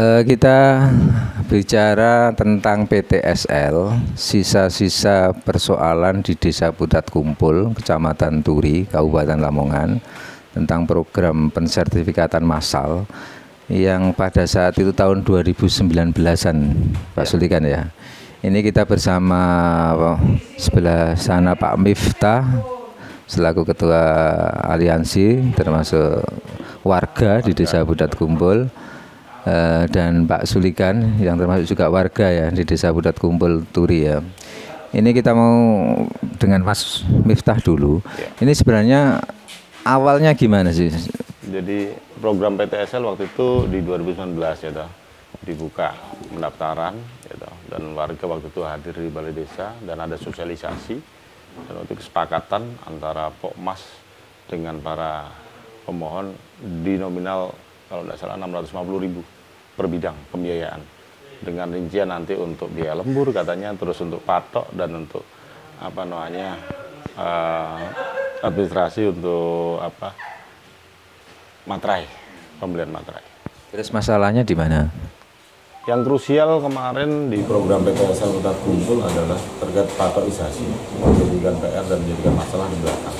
Kita bicara tentang PTSL, sisa-sisa persoalan di Desa Putat Kumpul, Kecamatan Turi, Kabupaten Lamongan, tentang program pensertifikatan massal yang pada saat itu tahun 2019-an, Pak Sulikan ya. Ini kita bersama sebelah sana Pak Miftah selaku Ketua Aliansi, termasuk warga di Desa Putat Kumpul. Dan Pak Sulikan yang termasuk juga warga ya di Desa Putat Kumpul Turi ya. Ini kita mau dengan Mas Miftah dulu. Ya. Ini sebenarnya awalnya gimana sih? Jadi program PTSL waktu itu di 2019 ya toh, dibuka pendaftaran ya toh, dan warga waktu itu hadir di balai desa dan ada sosialisasi dan waktu kesepakatan antara Pokmas dengan para pemohon di nominal kalau tidak salah 650.000 per bidang pembiayaan dengan rincian nanti untuk biaya lembur katanya, terus untuk patok dan untuk apa namanya administrasi untuk apa materai, pembelian materai. Terus masalahnya di mana? Yang krusial kemarin di program PTSL Putat Kumpul adalah terkait patoisasi, menjadikan PR dan menjadikan masalah di belakang.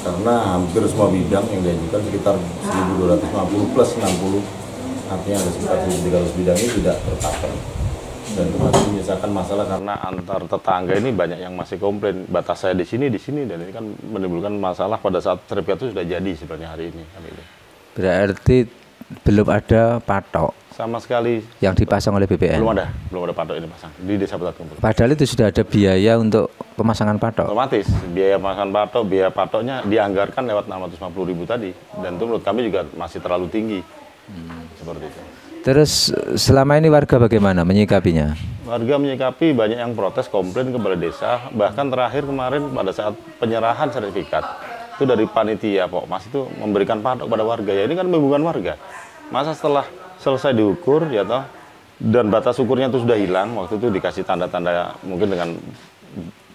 Karena hampir semua bidang yang diajukan sekitar 1.250 plus 60, artinya ada sekitar 1.300 bidang ini tidak tercover. Dan itu masih menyisakan masalah karena antar tetangga ini banyak yang masih komplain, batas saya di sini, dan ini kan menimbulkan masalah pada saat sertifikat itu sudah jadi sebenarnya hari ini. Berarti belum ada patok sama sekali yang dipasang oleh BPN? Belum ada patok ini pasang di Desa Putat Kumpul. Padahal itu sudah ada biaya untuk pemasangan patok? Otomatis, biaya pemasangan patok, biaya patoknya dianggarkan lewat 650.000 tadi. Dan itu menurut kami juga masih terlalu tinggi. Seperti itu. Terus selama ini warga bagaimana menyikapinya? Warga menyikapi banyak yang protes, komplain ke balai desa. Bahkan terakhir kemarin pada saat penyerahan sertifikat, itu dari panitia Pokmas itu memberikan patok pada warga. Ya ini kan membingungkan warga. Masa setelah selesai diukur ya toh, dan batas ukurnya itu sudah hilang, waktu itu dikasih tanda-tanda mungkin dengan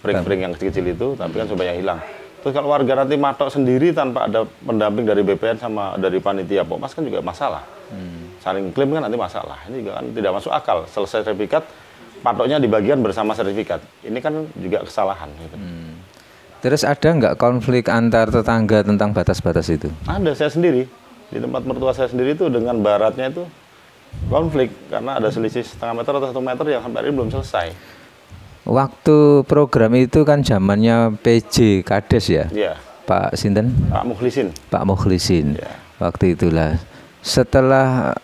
pring-pring yang kecil-kecil itu, tapi kan sebanyak hilang. Terus kalau warga nanti matok sendiri tanpa ada pendamping dari BPN sama dari panitia Pokmas kan juga masalah. Saling klaim kan nanti masalah. Ini juga kan tidak masuk akal. Selesai sertifikat, patoknya dibagian bersama sertifikat. Ini kan juga kesalahan. Gitu. Terus ada nggak konflik antar tetangga tentang batas-batas itu? Ada, saya sendiri. Di tempat mertua saya sendiri itu dengan baratnya itu konflik. Karena ada selisih setengah meter atau 1 meter yang sampai hari ini belum selesai. Waktu program itu kan zamannya PJ Kades ya? Iya. Pak Sinten? Pak Mukhlisin. Pak Mukhlisin. Ya. Waktu itulah. Setelah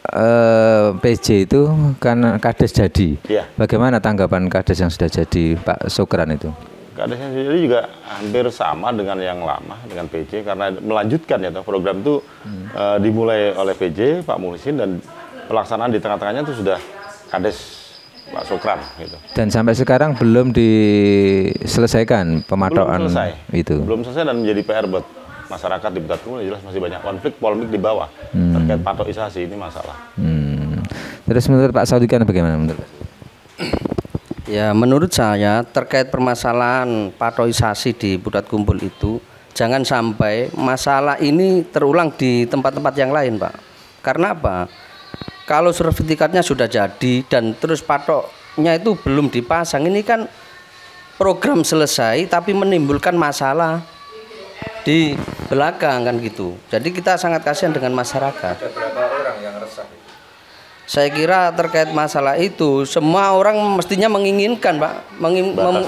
PJ itu kan Kades jadi. Ya. Bagaimana tanggapan Kades yang sudah jadi Pak Sukran itu? Kadesnya sendiri juga hampir sama dengan yang lama, dengan PJ, karena melanjutkan ya program itu dimulai oleh PJ, Pak Muhlisin, dan pelaksanaan di tengah-tengahnya itu sudah Kades Pak Sukran gitu. Dan sampai sekarang belum diselesaikan pematokan itu? Belum selesai dan menjadi PR buat masyarakat di Putat Kumpul. Jelas masih banyak konflik, polemik di bawah terkait patoisasi, ini masalah. Terus menurut Pak Sulikan bagaimana menurut? Ya, menurut saya terkait permasalahan patoisasi di Putat Kumpul itu jangan sampai masalah ini terulang di tempat-tempat yang lain, Pak. Karena apa? Kalau sertifikatnya sudah jadi dan terus patoknya itu belum dipasang, ini kan program selesai tapi menimbulkan masalah di belakang kan gitu. Jadi kita sangat kasihan dengan masyarakat. Ada berapa orang yang resah? Saya kira terkait masalah itu semua orang mestinya menginginkan, Pak,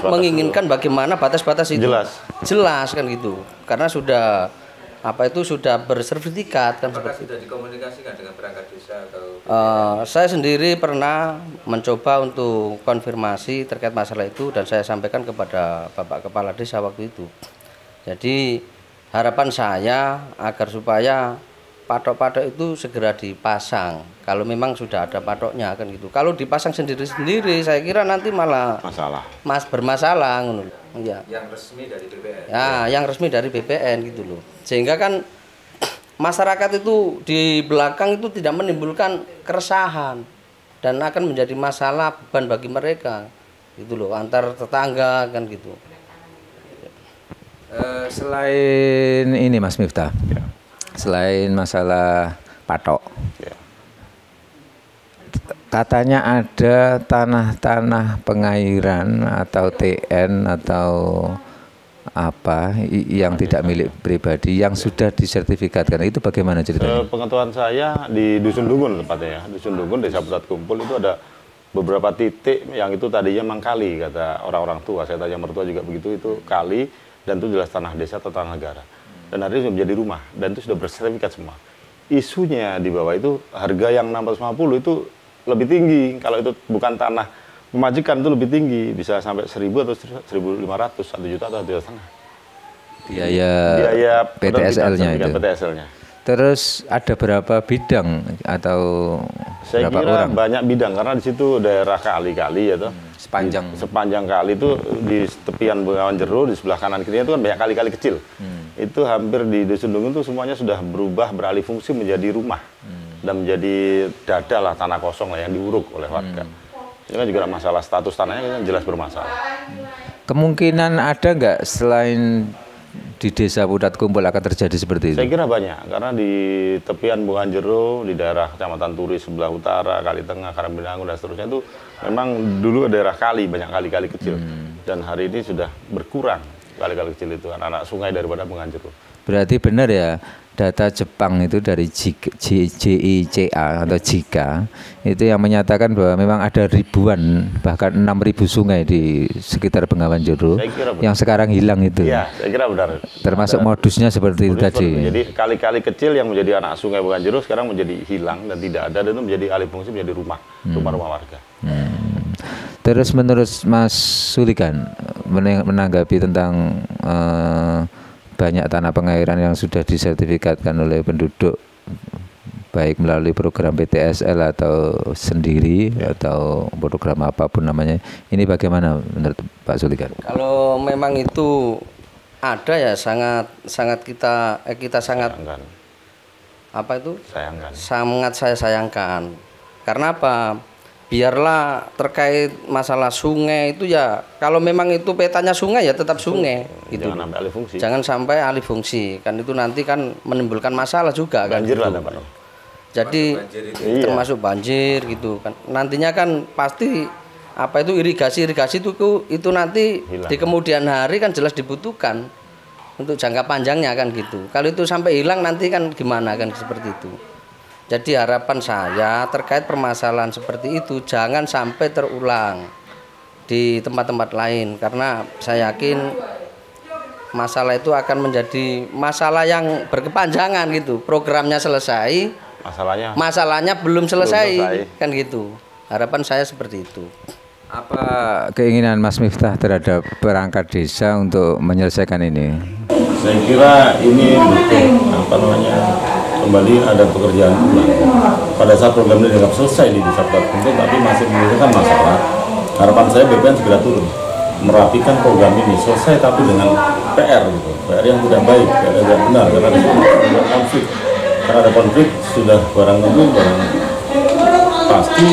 menginginkan bagaimana batas-batas itu jelas kan gitu. Karena sudah sudah bersertifikat kan seperti itu. Sudah dikomunikasikan dengan perangkat desa atau? Saya sendiri pernah mencoba untuk konfirmasi terkait masalah itu dan saya sampaikan kepada Bapak Kepala Desa waktu itu. Jadi harapan saya agar supaya patok-patok itu segera dipasang. Kalau memang sudah ada patoknya kan gitu. Kalau dipasang sendiri-sendiri, saya kira nanti malah bermasalah. Ya. Yang resmi dari BPN. Ya, yang resmi dari BPN gitu loh. Sehingga kan masyarakat itu di belakang itu tidak menimbulkan keresahan dan akan menjadi masalah beban bagi mereka, gitu loh, antar tetangga kan gitu. Selain ini Mas Miftah. Ya. Selain masalah patok, katanya ada tanah-tanah pengairan atau TN atau apa yang tidak milik pribadi yang sudah disertifikatkan, itu bagaimana ceritanya? Pengetahuan saya di Dusun Dungun tepatnya ya, Dusun Dungun Desa Putat Kumpul itu ada beberapa titik yang itu tadinya memang kali, kata orang-orang tua. Saya tanya mertua juga begitu, itu kali dan itu jelas tanah desa atau tanah negara. Dan hari ini sudah menjadi rumah dan itu sudah bersertifikat semua. Isunya di bawah itu harga yang 650 itu lebih tinggi. Kalau itu bukan tanah pemajikan itu lebih tinggi, bisa sampai 1.000 atau 1.500, 1 juta atau 1,5 juta. Biaya PTSL-nya itu. PTSL-nya. Terus ada berapa bidang atau saya berapa kira orang? banyak bidang karena di situ daerah kali-kali ya toh. Sepanjang kali itu di tepian Bengawan Jero di sebelah kanan kirinya itu kan banyak kali-kali kecil. Itu hampir di Dusun Dungun itu semuanya sudah berubah, beralih fungsi menjadi rumah dan menjadi dada lah, tanah kosong lah yang diuruk oleh warga. Ini kan juga masalah status tanahnya kan jelas bermasalah. Kemungkinan ada nggak selain di Desa Putat Kumpul akan terjadi seperti itu? Saya kira banyak, karena di tepian Bengawan Jero, di daerah Kecamatan Turi sebelah utara, Kali Tengah, Karangpinangun dan seterusnya itu memang dulu daerah kali, banyak kali-kali kecil. Dan hari ini sudah berkurang kali-kali kecil itu, anak-anak sungai daripada Bengawan Jero. Berarti benar ya, data Jepang itu dari JICA atau JICA itu yang menyatakan bahwa memang ada ribuan, bahkan 6.000 sungai di sekitar Bengawan Jero yang sekarang hilang itu. Iya, saya kira benar. Termasuk modusnya seperti itu tadi. Jadi kali-kali kecil yang menjadi anak sungai Bengawan Jero sekarang menjadi hilang dan tidak ada, dan itu menjadi alih fungsi menjadi rumah-rumah warga. Terus menurut Mas Sulikan menanggapi tentang banyak tanah pengairan yang sudah disertifikatkan oleh penduduk baik melalui program PTSL atau sendiri atau program apapun namanya, ini bagaimana menurut Pak Sulikan? Kalau memang itu ada ya sangat kita sangat Sayangkan. Apa itu? Sayangkan. Sangat saya sayangkan. Karena apa? Biarlah terkait masalah sungai itu ya, kalau memang itu petanya sungai ya tetap sungai gitu. Jangan sampai alih fungsi. Jangan sampai alih fungsi, kan itu nanti kan menimbulkan masalah juga Banjir kan lah gitu. Pak. Jadi termasuk banjir gitu kan. Nantinya kan pasti apa itu irigasi itu nanti hilang. Di kemudian hari kan jelas dibutuhkan untuk jangka panjangnya kan gitu. Kalau itu sampai hilang nanti kan gimana kan seperti itu. Jadi harapan saya terkait permasalahan seperti itu jangan sampai terulang di tempat-tempat lain, karena saya yakin masalah itu akan menjadi masalah yang berkepanjangan gitu. Programnya selesai, masalahnya belum selesai kan gitu. Harapan saya seperti itu. Apa keinginan Mas Miftah terhadap perangkat desa untuk menyelesaikan ini? Saya kira ini butuh kembali ada pekerjaan ulang. Pada saat program ini dianggap selesai di Desa Putat Kumpul tapi masih menimbulkan masalah, harapan saya BPN segera turun merapikan program ini, selesai tapi dengan PR gitu, PR yang tidak baik, PR yang tidak benar, karena di sini ada konflik. Karena ada konflik sudah barang tentu pasti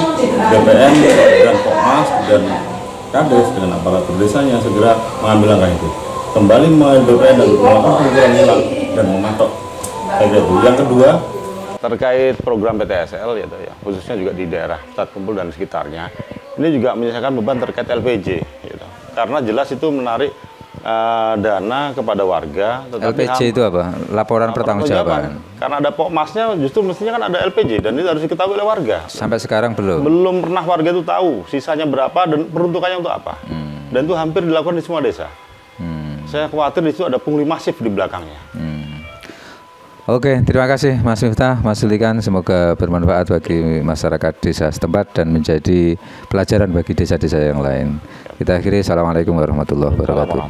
BPN dan Kopmas dan Kades dengan aparatur desanya segera mengambil langkah itu, kembali mengambil BPN dan melakukan pengumpulan hilang dan mematok. Yang kedua terkait program PTSL ya, khususnya juga di daerah Putat Kumpul dan sekitarnya, ini juga menyelesaikan beban terkait LPJ gitu. Karena jelas itu menarik dana kepada warga. LPJ itu apa? Laporan pertanggungjawaban. Karena ada Pokmasnya, justru mestinya kan ada LPJ dan itu harus diketahui oleh warga. Sampai sekarang belum pernah warga itu tahu sisanya berapa dan peruntukannya untuk apa. Dan itu hampir dilakukan di semua desa. Saya khawatir di situ ada pungli masif di belakangnya. Oke, terima kasih Mas Miftah, Mas Sulikan. Semoga bermanfaat bagi masyarakat desa setempat dan menjadi pelajaran bagi desa-desa yang lain. Kita akhiri. Assalamualaikum warahmatullahi wabarakatuh.